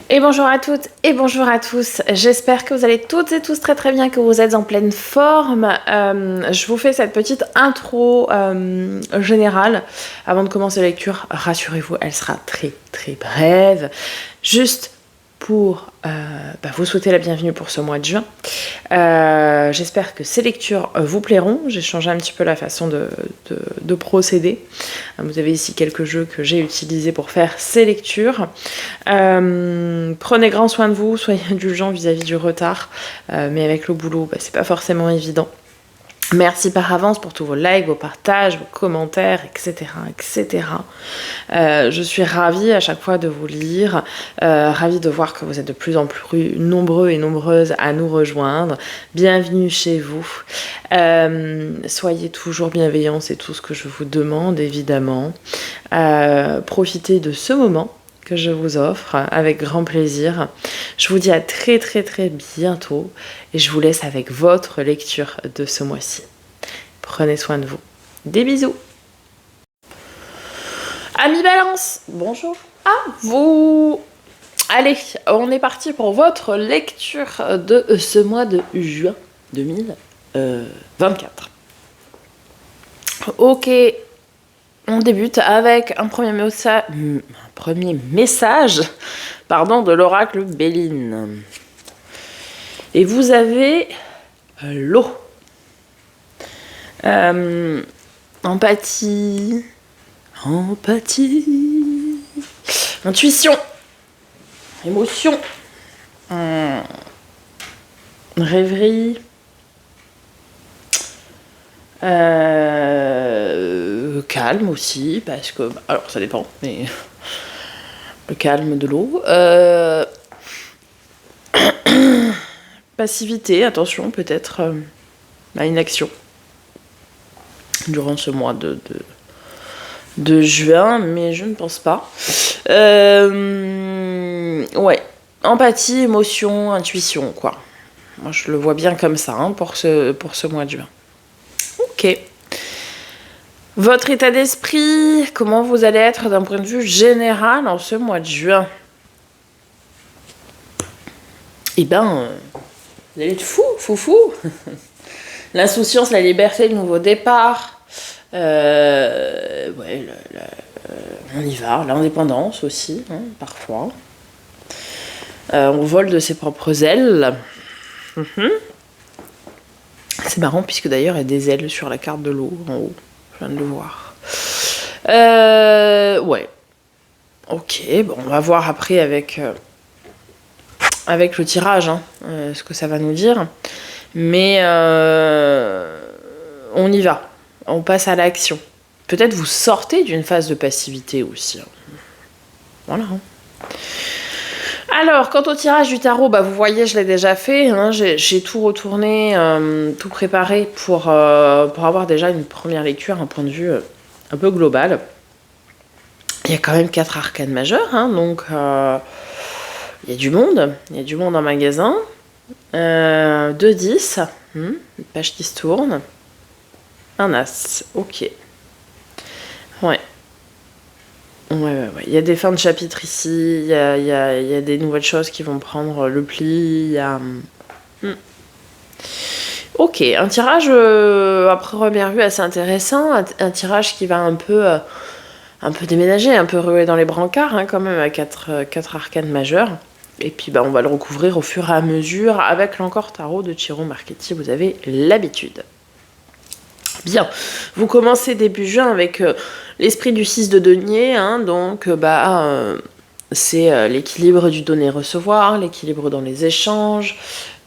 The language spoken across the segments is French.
Et bonjour à toutes et bonjour à tous, j'espère que vous allez toutes et tous très très bien, que vous êtes en pleine forme. Je vous fais cette petite intro générale avant de commencer la lecture. Rassurez-vous, elle sera très très brève. Juste pour vous souhaiter la bienvenue pour ce mois de juin. J'espère que ces lectures vous plairont. J'ai changé un petit peu la façon de procéder. Vous avez ici quelques jeux que j'ai utilisés pour faire ces lectures. Prenez grand soin de vous, soyez indulgents vis-à-vis du retard, mais avec le boulot, c'est pas forcément évident. Merci par avance pour tous vos likes, vos partages, vos commentaires, etc. etc. Je suis ravie à chaque fois de vous lire, ravie de voir que vous êtes de plus en plus nombreux et nombreuses à nous rejoindre. Bienvenue chez vous. Soyez toujours bienveillants, c'est tout ce que je vous demande, évidemment. Profitez de ce moment que je vous offre avec grand plaisir. Je vous dis à très très très bientôt et je vous laisse avec votre lecture de ce mois-ci. Prenez soin de vous. Des bisous. Amis Balance, bonjour à vous. Allez, on est parti pour votre lecture de ce mois de juin 2024. Ok. On débute avec un premier message de l'oracle Béline. Et vous avez l'eau. Empathie. Intuition. Émotion. Rêverie. Calme aussi, parce que... Alors, ça dépend, mais... Le calme de l'eau. Passivité, attention, peut-être à une action. Durant ce mois de juin, mais je ne pense pas. Ouais. Empathie, émotion, intuition, quoi. Moi, je le vois bien comme ça, pour ce mois de juin. Ok. Votre état d'esprit, comment vous allez être d'un point de vue général en ce mois de juin? Eh ben, vous allez être fou. L'insouciance, la liberté, le nouveau départ. On y va. L'indépendance aussi, parfois. On vole de ses propres ailes. C'est marrant, puisque d'ailleurs, il y a des ailes sur la carte de l'eau, en haut. Je viens de le voir. Ouais. Ok, bon, on va voir après avec le tirage, ce que ça va nous dire. Mais on y va. On passe à l'action. Peut-être vous sortez d'une phase de passivité aussi. Voilà. Alors, quant au tirage du tarot, vous voyez, je l'ai déjà fait. J'ai tout retourné, tout préparé pour avoir déjà une première lecture, un point de vue un peu global. Il y a quand même 4 arcanes majeures, donc il y a du monde. Il y a du monde en magasin. 2-10, une page qui se tourne. Un as, ok. Ouais. Il y a des fins de chapitre ici, il y a des nouvelles choses qui vont prendre le pli, Ok, un tirage, après première vue, assez intéressant, un tirage qui va un peu déménager, un peu ruer dans les brancards, quand même, à 4 arcanes majeures. Et puis on va le recouvrir au fur et à mesure avec l'encore tarot de Chiron Marchetti, vous avez l'habitude. Bien, vous commencez début juin avec l'esprit du 6 de denier, donc c'est l'équilibre du donner-recevoir, l'équilibre dans les échanges,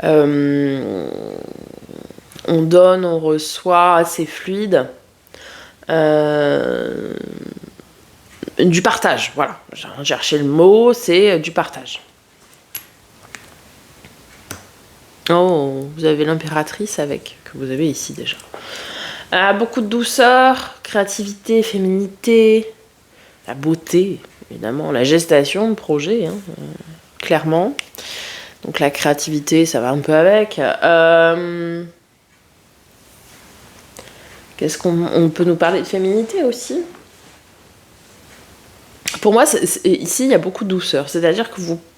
on donne, on reçoit, assez fluide, du partage, voilà, j'ai cherché le mot, c'est du partage. Oh, vous avez l'impératrice que vous avez ici déjà. Beaucoup de douceur, créativité, féminité, la beauté, évidemment, la gestation de projet, clairement. Donc la créativité, ça va un peu avec. Qu'est-ce qu'on peut nous parler de féminité aussi? Pour moi, ici, il y a beaucoup de douceur. C'est-à-dire que vous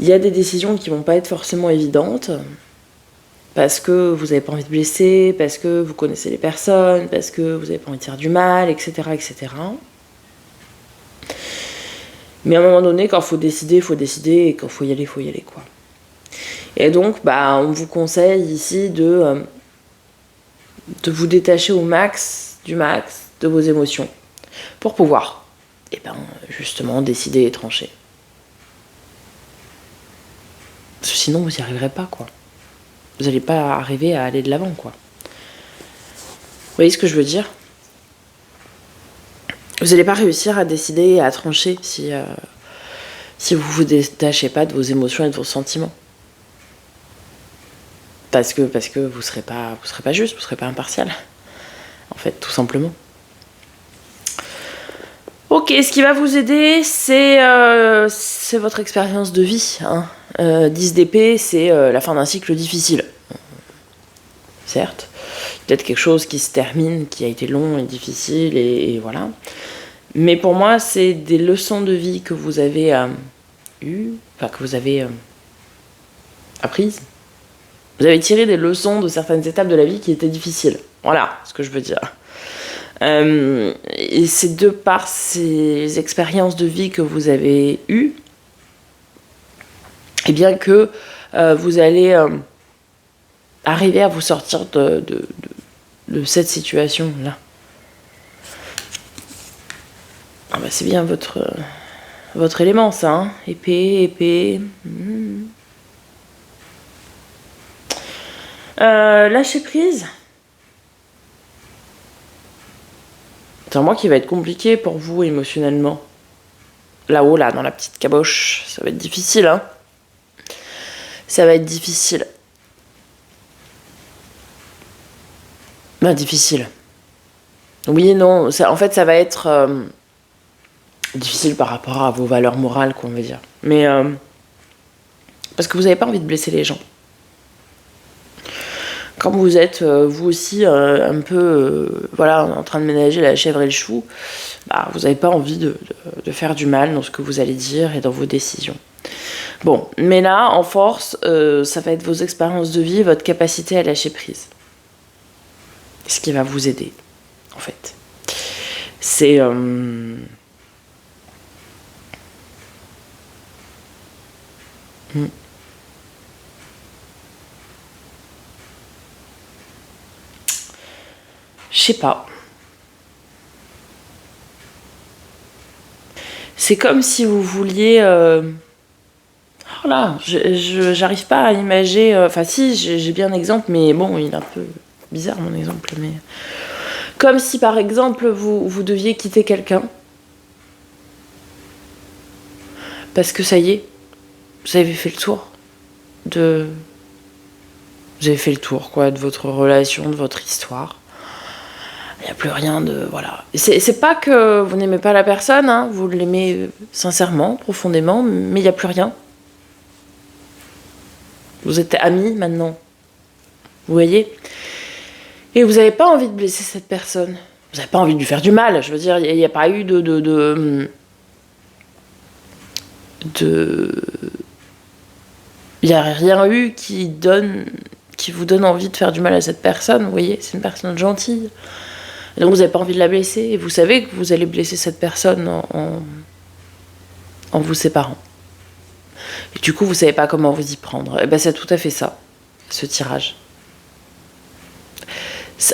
Il y a des décisions qui vont pas être forcément évidentes, parce que vous n'avez pas envie de blesser, parce que vous connaissez les personnes, parce que vous n'avez pas envie de faire du mal, etc., etc. Mais à un moment donné, quand il faut décider, et quand il faut y aller, quoi. Et donc, on vous conseille ici de vous détacher au max de vos émotions pour pouvoir, justement, décider et trancher. Parce que sinon, vous n'y arriverez pas, quoi. Vous n'allez pas arriver à aller de l'avant, quoi. Vous voyez ce que je veux dire? Vous n'allez pas réussir à décider et à trancher si vous vous détachez pas de vos émotions et de vos sentiments. Parce que vous serez pas juste, vous serez pas impartial. En fait, tout simplement. Ok, ce qui va vous aider, c'est votre expérience de vie. 10 d'épée, c'est la fin d'un cycle difficile. Certes, peut-être quelque chose qui se termine, qui a été long et difficile, et voilà. Mais pour moi, c'est des leçons de vie que vous avez que vous avez apprises. Vous avez tiré des leçons de certaines étapes de la vie qui étaient difficiles. Voilà ce que je veux dire. Et c'est de par ces expériences de vie que vous avez eues, et bien que vous allez arriver à vous sortir de cette situation-là. C'est bien votre élément, ça. Hein, épée. Lâcher prise. C'est un mois qui va être compliqué pour vous émotionnellement. Là-haut, là, dans la petite caboche, ça va être difficile, hein. Ça va être difficile. Difficile. Oui et non. En fait, ça va être difficile par rapport à vos valeurs morales, qu'on veut dire. Mais parce que vous n'avez pas envie de blesser les gens. Quand vous êtes, vous aussi, un peu en train de ménager la chèvre et le chou, vous n'avez pas envie de faire du mal dans ce que vous allez dire et dans vos décisions. Bon, mais là, en force, ça va être vos expériences de vie, votre capacité à lâcher prise. Ce qui va vous aider, en fait. C'est... Je sais pas. C'est comme si vous vouliez... Oh là, j'arrive pas à imager... Enfin si, j'ai bien un exemple, mais bon, il est un peu bizarre mon exemple. Mais comme si par exemple vous deviez quitter quelqu'un. Parce que ça y est, vous avez fait le tour de... Vous avez fait le tour, quoi, de votre relation, de votre histoire. Il n'y a plus rien de... Voilà. C'est pas que vous n'aimez pas la personne, hein, vous l'aimez sincèrement, profondément, mais il n'y a plus rien. Vous êtes amis maintenant. Vous voyez? Et vous n'avez pas envie de blesser cette personne. Vous n'avez pas envie de lui faire du mal. Je veux dire, il n'y a pas eu il n'y a rien eu qui vous donne envie de faire du mal à cette personne, vous voyez, c'est une personne gentille. Et donc vous n'avez pas envie de la blesser, et vous savez que vous allez blesser cette personne en vous séparant. Et du coup, vous ne savez pas comment vous y prendre. Et c'est tout à fait ça, ce tirage.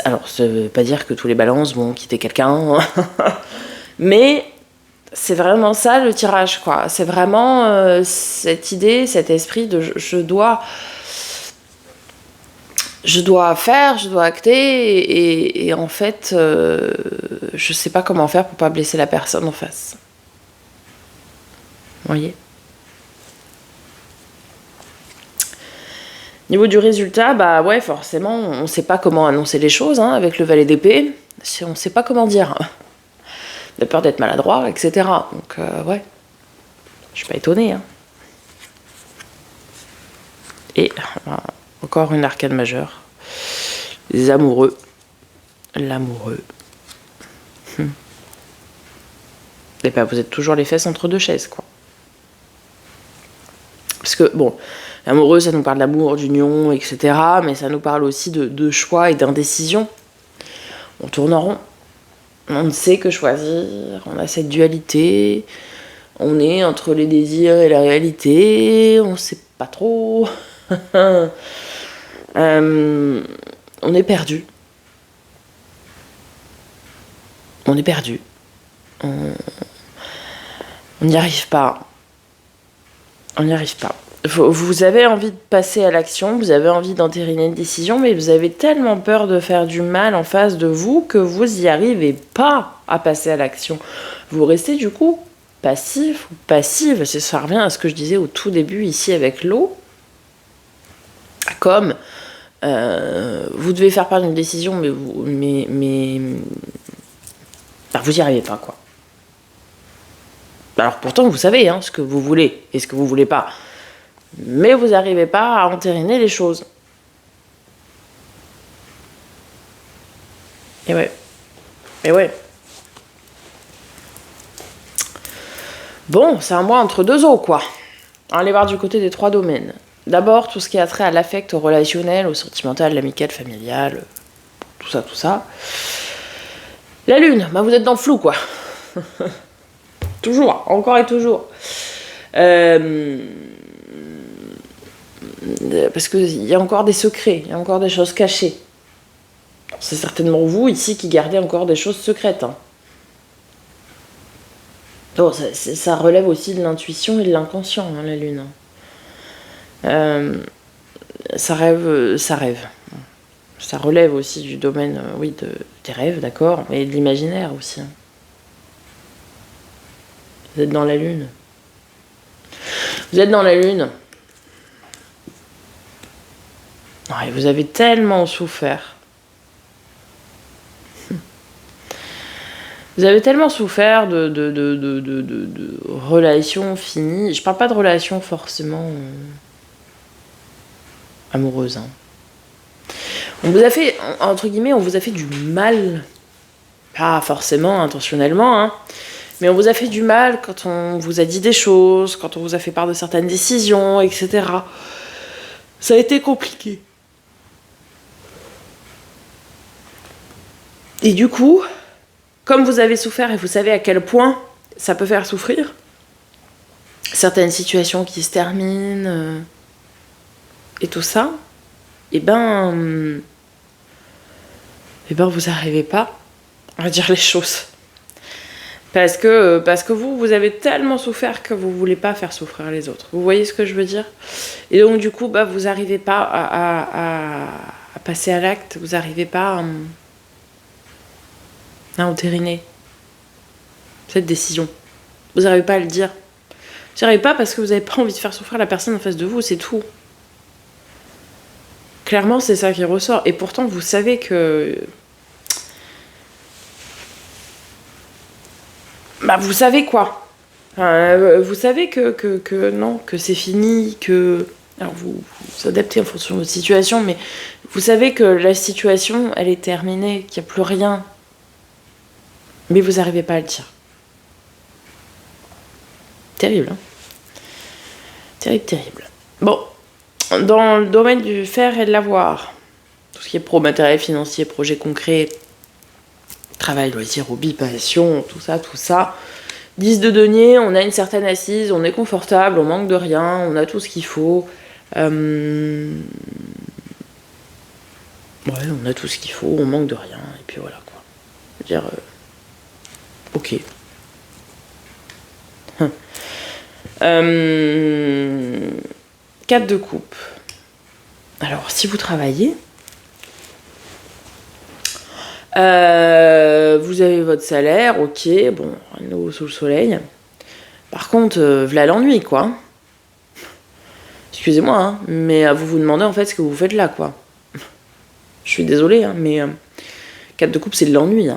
Alors, ça ne veut pas dire que tous les balances vont quitter quelqu'un, mais c'est vraiment ça le tirage, quoi. C'est vraiment cette idée, cet esprit de je dois faire, je dois acter, et en fait, je sais pas comment faire pour pas blesser la personne en face. Vous voyez? Niveau du résultat, ouais, forcément, on sait pas comment annoncer les choses, hein, avec le valet d'épée. On sait pas comment dire. De peur d'être maladroit, etc. Donc, ouais. Je suis pas étonnée, hein. Et encore une arcane majeure. Les amoureux. L'amoureux. Et vous êtes toujours les fesses entre deux chaises, quoi. Parce Parce que, bon, l'amoureux, ça nous parle d'amour, d'union, etc. Mais ça nous parle aussi de choix et d'indécision. On tourne en rond. On ne sait que choisir. On a cette dualité. On est entre les désirs et la réalité. On ne sait pas trop. On est perdu. On est perdu. On n'y arrive pas. On n'y arrive pas. Vous avez envie de passer à l'action, vous avez envie d'entériner une décision, mais vous avez tellement peur de faire du mal en face de vous que vous n'y arrivez pas à passer à l'action. Vous restez du coup passif ou passive. Ça revient à ce que je disais au tout début ici avec l'eau. Comme vous devez faire part d'une décision, mais vous n'y arrivez pas, quoi. Alors pourtant, vous savez ce que vous voulez et ce que vous voulez pas. Mais vous n'arrivez pas à entériner les choses. Et ouais. Et ouais. Bon, c'est un mois entre deux eaux, quoi. Allez voir du côté des 3 domaines. D'abord, tout ce qui a trait à l'affect, au relationnel, au sentimental, l'amical, familial, tout ça. La lune, vous êtes dans le flou, quoi. Toujours, encore et toujours. Parce qu'il y a encore des secrets, il y a encore des choses cachées. C'est certainement vous, ici, qui gardez encore des choses secrètes. Bon, ça relève aussi de l'intuition et de l'inconscient, la lune. Ça rêve. Ça relève aussi du domaine, des rêves, d'accord, et de l'imaginaire aussi. Vous êtes dans la lune. Vous êtes dans la lune. Ouais, vous avez tellement souffert. Vous avez tellement souffert de relations finies. Je parle pas de relations forcément amoureuses. On vous a fait, entre guillemets, on vous a fait du mal. Pas forcément intentionnellement, mais on vous a fait du mal quand on vous a dit des choses, quand on vous a fait part de certaines décisions, etc. Ça a été compliqué. Et du coup, comme vous avez souffert et vous savez à quel point ça peut faire souffrir, certaines situations qui se terminent et tout ça, et ben vous n'arrivez pas à dire les choses. Parce que vous avez tellement souffert que vous voulez pas faire souffrir les autres. Vous voyez ce que je veux dire? Et donc du coup, vous n'arrivez pas à passer à l'acte, vous n'arrivez pas à entériner cette décision. Vous n'arrivez pas à le dire. Vous n'arrivez pas parce que vous n'avez pas envie de faire souffrir la personne en face de vous, c'est tout. Clairement, c'est ça qui ressort. Et pourtant, vous savez que... vous savez quoi. Vous savez que non, que c'est fini, que... Alors, vous adaptez en fonction de votre situation, mais vous savez que la situation, elle est terminée, qu'il n'y a plus rien. Mais vous n'arrivez pas à le dire. Terrible, Terrible. Bon, dans le domaine du faire et de l'avoir, tout ce qui est pro, matériel, financier, projet concret, travail, loisir, hobby, passion, tout ça. 10 de denier, on a une certaine assise, on est confortable, on manque de rien, on a tout ce qu'il faut. On a tout ce qu'il faut, on manque de rien, et puis voilà, quoi. Je veux dire, ok. 4 de coupe. Alors, si vous travaillez, vous avez votre salaire, ok, bon, nous sous le soleil. Par contre, voilà l'ennui, quoi. Excusez-moi, mais vous vous demandez en fait ce que vous faites là, quoi. Je suis désolée, mais 4 de coupe, c'est de l'ennui.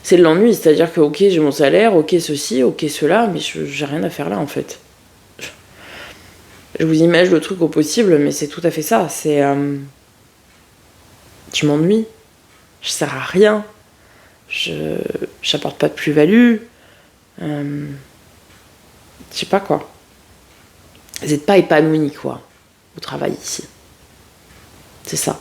C'est de l'ennui, c'est-à-dire que, ok, j'ai mon salaire, ok, ceci, ok, cela, mais j'ai rien à faire là, en fait. Je vous imagine le truc au possible, mais c'est tout à fait ça. C'est... je m'ennuie. Je sers à rien. J'apporte pas de plus-value. Je sais pas quoi. Vous n'êtes pas épanoui, quoi, au travail ici. C'est ça.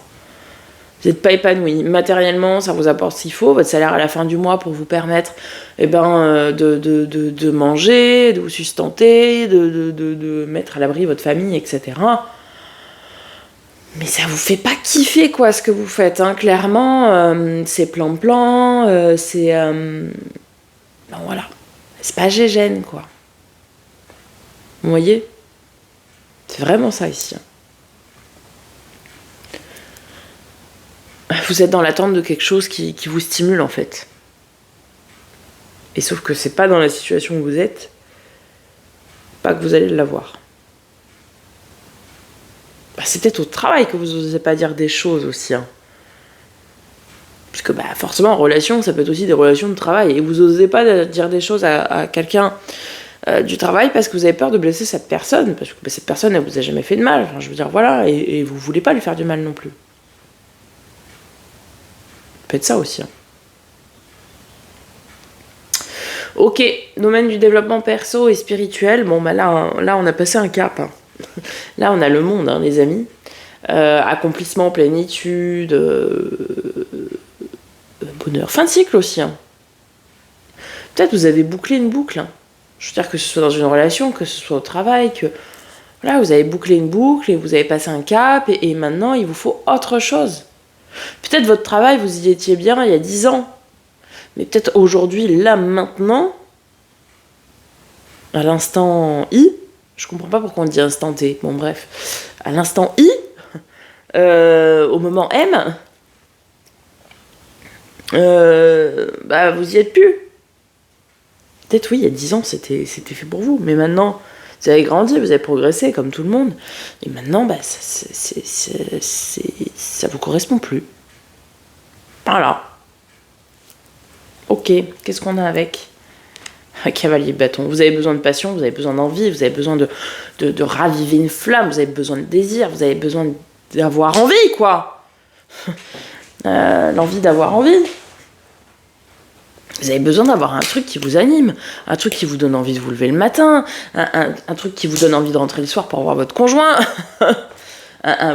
Vous n'êtes pas épanoui. Matériellement, ça vous apporte ce qu'il faut, votre salaire à la fin du mois pour vous permettre de manger, de vous sustenter, de mettre à l'abri votre famille, etc. Mais ça vous fait pas kiffer, quoi, ce que vous faites, hein. Clairement, c'est plan-plan, c'est... ben voilà. C'est pas gégène, quoi. Vous voyez ? C'est vraiment ça, ici. Vous êtes dans l'attente de quelque chose qui vous stimule, en fait. Et sauf que c'est pas dans la situation où vous êtes, pas que vous allez l'avoir. C'est peut-être au travail que vous n'osez pas dire des choses aussi. Hein. Parce que forcément, en relation, ça peut être aussi des relations de travail. Et vous n'osez pas dire des choses à quelqu'un du travail parce que vous avez peur de blesser cette personne. Parce que cette personne, elle vous a jamais fait de mal. Enfin, je veux dire, voilà. Et vous voulez pas lui faire du mal non plus. Ça peut être ça aussi. Hein. Ok, domaine du développement perso et spirituel. Bon, là, on a passé un cap. Hein. Là, on a le monde, hein, les amis. Accomplissement, plénitude, bonheur. Fin de cycle aussi. Hein. Peut-être vous avez bouclé une boucle. Hein. Je veux dire que ce soit dans une relation, que ce soit au travail, que voilà, vous avez bouclé une boucle et vous avez passé un cap et maintenant, il vous faut autre chose. Peut-être votre travail, vous y étiez bien il y a 10 ans. Mais peut-être aujourd'hui, là, maintenant, à l'instant I, je comprends pas pourquoi on dit instant T. Bon, bref. À l'instant I, au moment M, vous y êtes plus. Peut-être oui, il y a 10 ans, c'était fait pour vous. Mais maintenant, vous avez grandi, vous avez progressé, comme tout le monde. Et maintenant, ça vous correspond plus. Voilà. Ok, qu'est-ce qu'on a avec un cavalier de bâton? Vous avez besoin de passion, vous avez besoin d'envie, vous avez besoin de raviver une flamme, vous avez besoin de désir, vous avez besoin d'avoir envie, quoi. L'envie d'avoir envie. Vous avez besoin d'avoir un truc qui vous anime, un truc qui vous donne envie de vous lever le matin, un truc qui vous donne envie de rentrer le soir pour voir votre conjoint.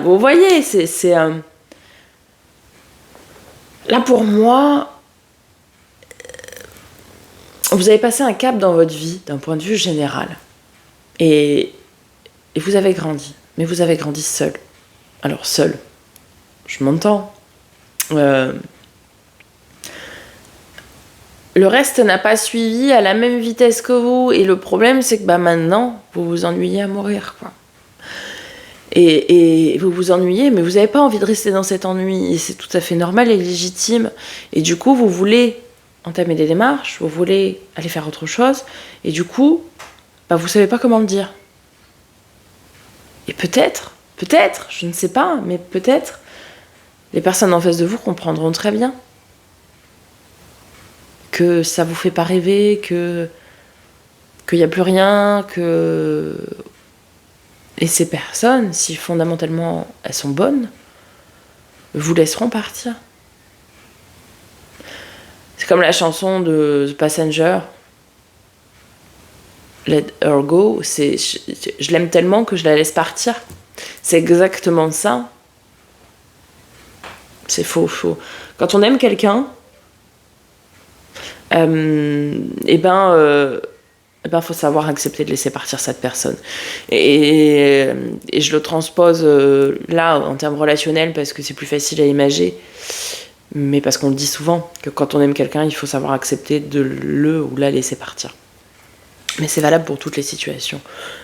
Vous voyez, c'est là pour moi... Vous avez passé un cap dans votre vie, d'un point de vue général. Et vous avez grandi. Mais vous avez grandi seul. Alors, seul, je m'entends. Le reste n'a pas suivi à la même vitesse que vous. Et le problème, c'est que maintenant, vous vous ennuyez à mourir, quoi. Et vous vous ennuyez, mais vous n'avez pas envie de rester dans cet ennui. Et c'est tout à fait normal et légitime. Et du coup, vous voulez... entamer des démarches, vous voulez aller faire autre chose, et du coup, vous savez pas comment le dire. Et peut-être, je ne sais pas, mais peut-être, les personnes en face de vous comprendront très bien que ça vous fait pas rêver, qu'il n'y a plus rien, que... Et ces personnes, si fondamentalement elles sont bonnes, vous laisseront partir. C'est comme la chanson de The Passenger, Let Her Go. Je l'aime tellement que je la laisse partir. C'est exactement ça. C'est faux. Quand on aime quelqu'un, faut savoir accepter de laisser partir cette personne. Et je le transpose là en termes relationnels parce que c'est plus facile à imager. Mais parce qu'on le dit souvent, que quand on aime quelqu'un, il faut savoir accepter de le ou la laisser partir. Mais c'est valable pour toutes les situations,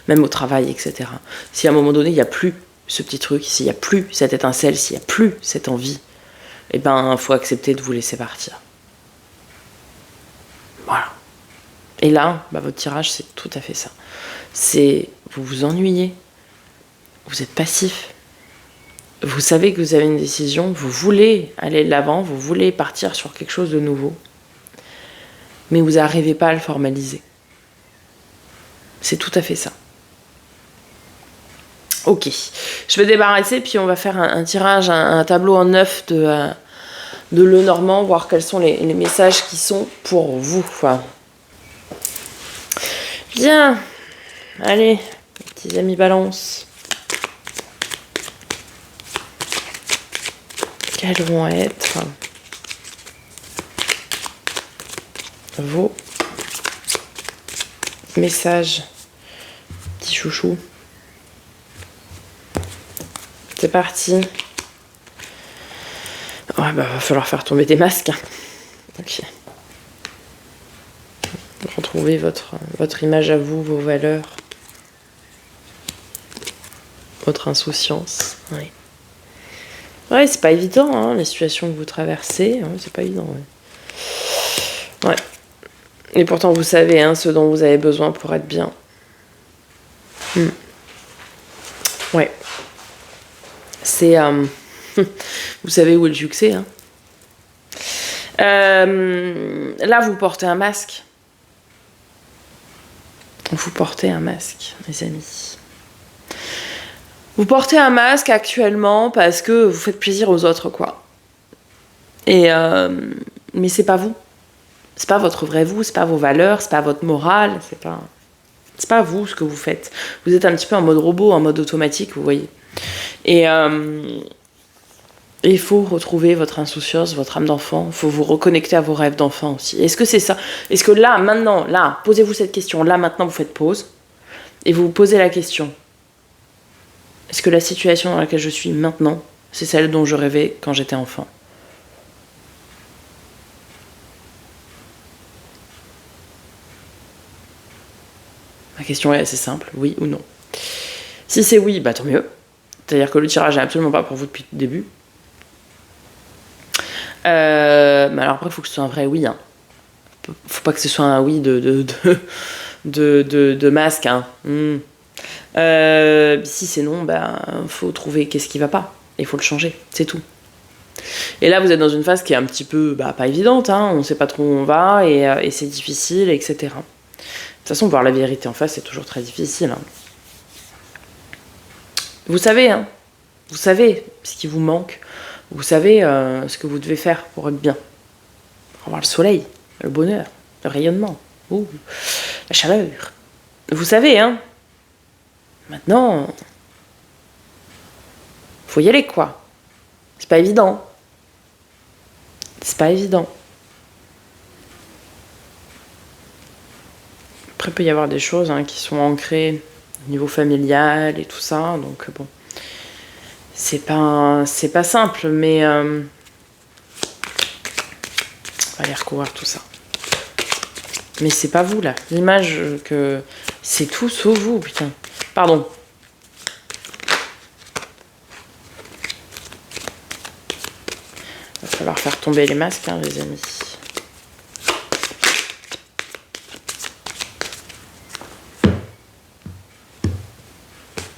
même au travail, etc. Si à un moment donné, il n'y a plus ce petit truc, s'il n'y a plus cette étincelle, s'il n'y a plus cette envie, il faut accepter de vous laisser partir. Voilà. Et là, votre tirage, c'est tout à fait ça. C'est, vous vous ennuyez, vous êtes passif, vous savez que vous avez une décision, vous voulez aller de l'avant, vous voulez partir sur quelque chose de nouveau, mais vous n'arrivez pas à le formaliser. C'est tout à fait ça. Ok, je vais débarrasser, puis on va faire un tirage, un tableau en 9 de Lenormand, voir quels sont les messages qui sont pour vous. Bien. Allez, mes petits amis balance. Quels vont être vos messages, petit chouchou? C'est parti. Ouais, bah va falloir faire tomber des masques. Ok. Retrouvez votre image à vous, vos valeurs, votre insouciance. Oui. Ouais, c'est pas évident, hein, les situations que vous traversez, hein, c'est pas évident. Ouais. Et pourtant, vous savez hein, ce dont vous avez besoin pour être bien. Ouais. C'est... vous savez où est le succès. Hein. Là, vous portez un masque. Vous portez un masque, mes amis. Vous portez un masque actuellement parce que vous faites plaisir aux autres, quoi. Et mais c'est pas vous. C'est pas votre vrai vous, c'est pas vos valeurs, c'est pas votre morale, c'est pas vous ce que vous faites. Vous êtes un petit peu en mode robot, en mode automatique, vous voyez. Et il faut retrouver votre insouciance, votre âme d'enfant. Il faut vous reconnecter à vos rêves d'enfant aussi. Est-ce que c'est ça? Est-ce que là, maintenant, là, posez-vous cette question. Là, maintenant, vous faites pause. Et vous vous posez la question. Est-ce que la situation dans laquelle je suis maintenant, c'est celle dont je rêvais quand j'étais enfant? La question est assez simple. Oui ou non? Si c'est oui, bah tant mieux. C'est-à-dire que le tirage n'est absolument pas pour vous depuis le début. Mais alors après, il faut que ce soit un vrai oui. Hein. Faut pas que ce soit un oui de masque. Hein. Si c'est non, faut trouver qu'est-ce qui va pas. Il faut le changer, c'est tout. Et là, vous êtes dans une phase qui est un petit peu pas évidente. Hein. On sait pas trop où on va et c'est difficile, etc. De toute façon, voir la vérité en face, c'est toujours très difficile. Hein. Vous savez, hein. Vous savez ce qui vous manque. Vous savez ce que vous devez faire pour être bien. Pour avoir le soleil, le bonheur, le rayonnement, la chaleur. Vous savez, hein. Maintenant, faut y aller, quoi. C'est pas évident. C'est pas évident. Après, il peut y avoir des choses hein, qui sont ancrées au niveau familial et tout ça. Donc, bon. C'est pas simple, mais on va aller recouvrir tout ça. Mais c'est pas vous, là. L'image que... C'est tout sauf vous, putain. Pardon. Va falloir faire tomber les masques, hein, les amis.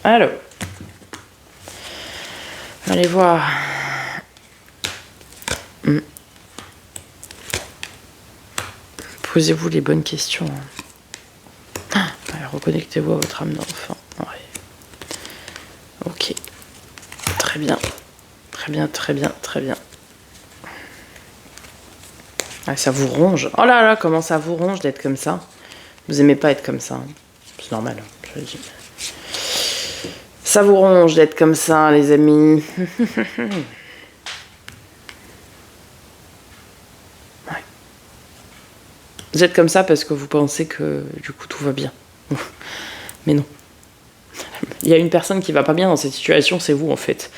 Alors. Allez voir. Posez-vous les bonnes questions. Reconnectez-vous à votre âme d'enfant. Ouais. Ok. Très bien. Très bien, très bien, très bien. Ah, ça vous ronge. Oh là là, comment ça vous ronge d'être comme ça. Vous aimez pas être comme ça. Hein. C'est normal, je le dis. Ça vous ronge d'être comme ça, les amis. Ouais. Vous êtes comme ça parce que vous pensez que du coup tout va bien. Mais non. Il y a une personne qui va pas bien dans cette situation, c'est vous en fait.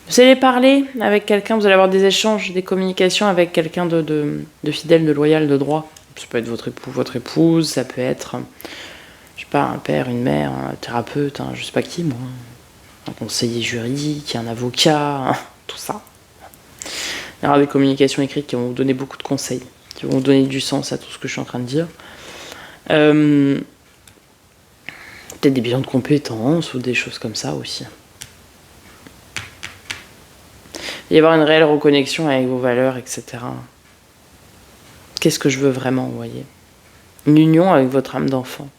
Vous allez parler avec quelqu'un, vous allez avoir des échanges, des communications avec quelqu'un de fidèle, de loyal, de droit. Ça peut être votre époux, votre épouse, ça peut être, je sais pas, un père, une mère, un thérapeute, je sais pas qui, moi. Un conseiller juridique, un avocat, tout ça. Il y aura des communications écrites qui vont vous donner beaucoup de conseils, qui vont vous donner du sens à tout ce que je suis en train de dire. Peut-être des bilans de compétences ou des choses comme ça aussi. Il va y avoir une réelle reconnexion avec vos valeurs, etc. Qu'est-ce que je veux vraiment, vous voyez? Une union avec votre âme d'enfant.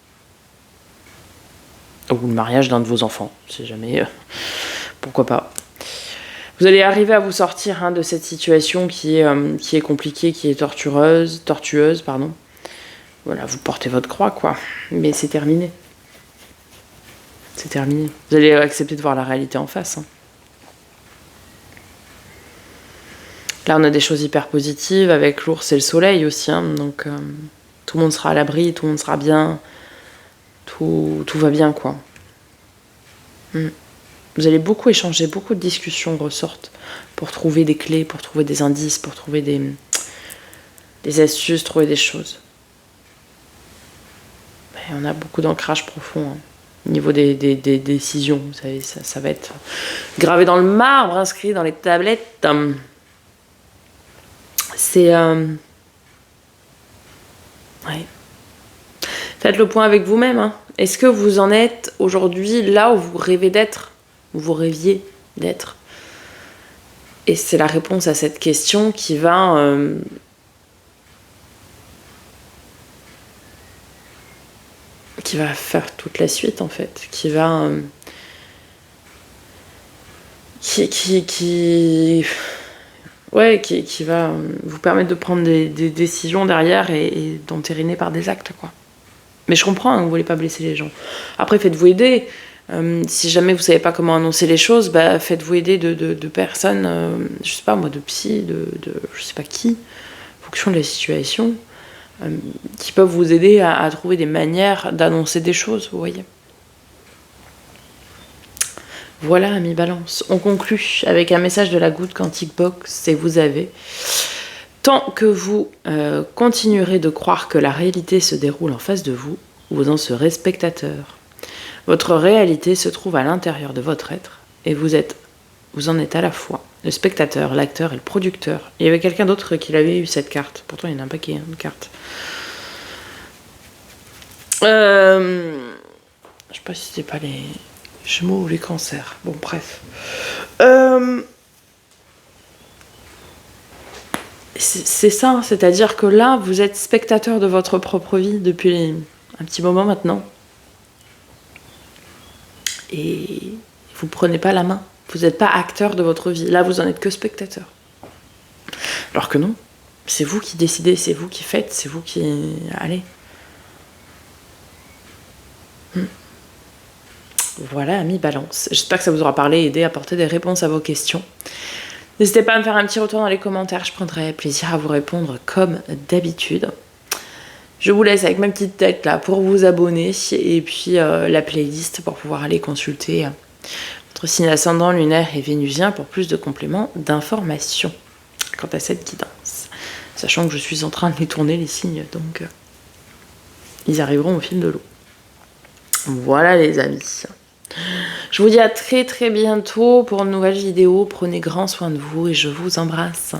Ou le mariage d'un de vos enfants, si jamais. Pourquoi pas. Vous allez arriver à vous sortir de cette situation qui est compliquée, qui est tortueuse, pardon. Voilà, vous portez votre croix, quoi. Mais c'est terminé. C'est terminé. Vous allez accepter de voir la réalité en face. Hein. Là, on a des choses hyper positives avec l'ours et le soleil aussi. Hein. Donc, tout le monde sera à l'abri, tout le monde sera bien. Tout va bien, quoi. Vous allez beaucoup échanger, beaucoup de discussions ressortent pour trouver des clés, pour trouver des indices, pour trouver des astuces, trouver des choses. Et on a beaucoup d'ancrage profond. Hein. Au niveau des décisions, vous savez, ça va être gravé dans le marbre, inscrit dans les tablettes. C'est... Ouais. Faites le point avec vous-même. Hein. Est-ce que vous en êtes aujourd'hui là où vous rêvez d'être, où vous rêviez d'être? Et c'est la réponse à cette question qui va... qui va faire toute la suite en fait, qui va qui va vous permettre de prendre des décisions derrière et d'entériner par des actes, quoi. Mais je comprends, hein, vous voulez pas blesser les gens. Après, faites-vous aider. Si jamais vous savez pas comment annoncer les choses, bah, faites-vous aider de personnes, je sais pas moi, de psy, de je sais pas qui, en fonction de la situation, qui peuvent vous aider à trouver des manières d'annoncer des choses, vous voyez. Voilà, amis Balance. On conclut avec un message de la Good Quantic Box, et vous avez... Tant que vous continuerez de croire que la réalité se déroule en face de vous, vous en serez spectateur. Votre réalité se trouve à l'intérieur de votre être, et vous en êtes à la fois le spectateur, l'acteur et le producteur. Il y avait quelqu'un d'autre qui avait eu cette carte. Pourtant, il y en a un paquet de cartes. Je sais pas si c'était pas les Gémeaux ou les Cancers. Bon, bref. C'est ça, c'est-à-dire que là, vous êtes spectateur de votre propre vie depuis un petit moment maintenant. Et vous prenez pas la main. Vous n'êtes pas acteur de votre vie. Là, vous en êtes que spectateur. Alors que non, c'est vous qui décidez, c'est vous qui faites, c'est vous qui... Allez. Voilà, amis Balance. J'espère que ça vous aura parlé et aidé à apporter des réponses à vos questions. N'hésitez pas à me faire un petit retour dans les commentaires, je prendrai plaisir à vous répondre comme d'habitude. Je vous laisse avec ma petite tête là pour vous abonner et puis la playlist pour pouvoir aller consulter votre signe ascendant, lunaire et vénusien pour plus de compléments d'informations quant à cette guidance. Sachant que je suis en train de les tourner les signes, donc ils arriveront au fil de l'eau. Voilà les amis. Je vous dis à très très bientôt pour une nouvelle vidéo. Prenez grand soin de vous et je vous embrasse.